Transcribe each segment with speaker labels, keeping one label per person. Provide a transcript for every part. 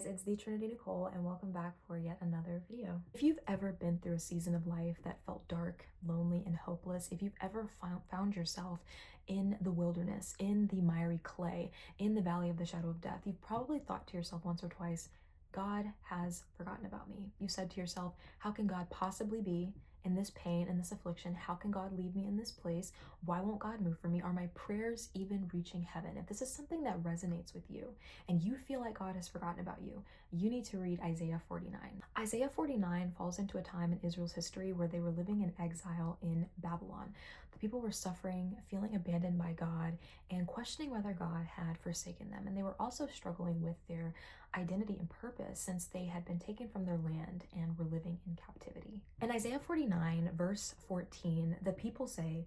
Speaker 1: it's the Trinity Nicole, and welcome back for yet another video. If you've ever been through a season of life that felt dark, lonely, and hopeless, if you've ever found yourself in the wilderness, in the miry clay, in the valley of the shadow of death, you've probably thought to yourself once or twice, God has forgotten about me. You said to yourself, how can God possibly be in this pain and this affliction? How can God leave me in this place? Why won't God move for me? Are my prayers even reaching heaven? If this is something that resonates with you and you feel like God has forgotten about you, you need to read Isaiah 49. Isaiah 49 falls into a time in Israel's history where they were living in exile in Babylon. The people were suffering, feeling abandoned by God, and questioning whether God had forsaken them. And they were also struggling with their identity and purpose since they had been taken from their land and were living in captivity. In Isaiah 49, verse 14, the people say,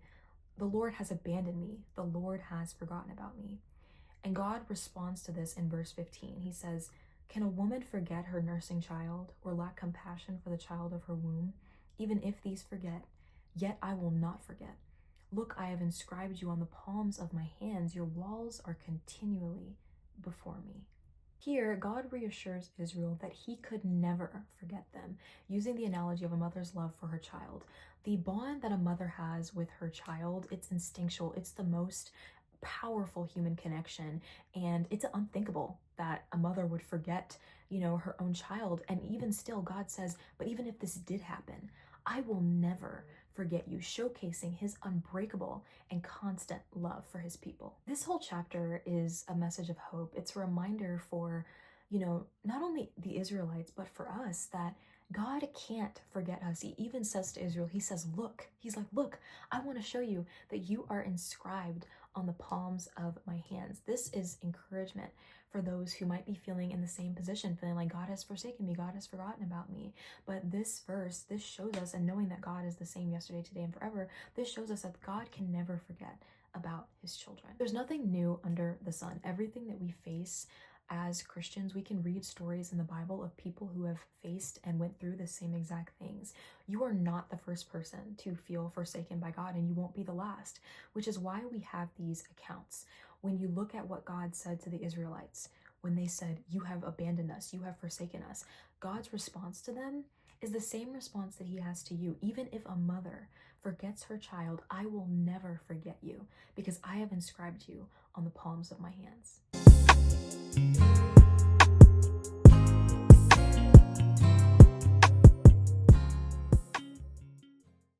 Speaker 1: "The Lord has abandoned me. The Lord has forgotten about me." And God responds to this in verse 15. He says, "Can a woman forget her nursing child or lack compassion for the child of her womb? Even if these forget, yet I will not forget. Look, I have inscribed you on the palms of my hands. Your walls are continually before me." Here, God reassures Israel that he could never forget them, using the analogy of a mother's love for her child. The bond that a mother has with her child, it's instinctual. It's the most powerful human connection, and it's unthinkable that a mother would forget, her own child. And even still, God says, but even if this did happen, I will never forget you, showcasing his unbreakable and constant love for his people. This whole chapter is a message of hope. It's a reminder for, not only the Israelites, but for us that God can't forget us. He even says to Israel, he says, look, he's like, look, I want to show you that you are inscribed on the palms of my hands. This is encouragement for those who might be feeling in the same position, feeling like God has forsaken me, God has forgotten about me. But this verse, this shows us, and knowing that God is the same yesterday, today, and forever, this shows us that God can never forget about his children. There's nothing new under the sun. Everything that we face as Christians, we can read stories in the Bible of people who have faced and went through the same exact things. You are not the first person to feel forsaken by God, and you won't be the last, which is why we have these accounts. When you look at what God said to the Israelites, when they said, you have abandoned us, you have forsaken us, God's response to them is the same response that he has to you. Even if a mother forgets her child, I will never forget you because I have inscribed you on the palms of my hands.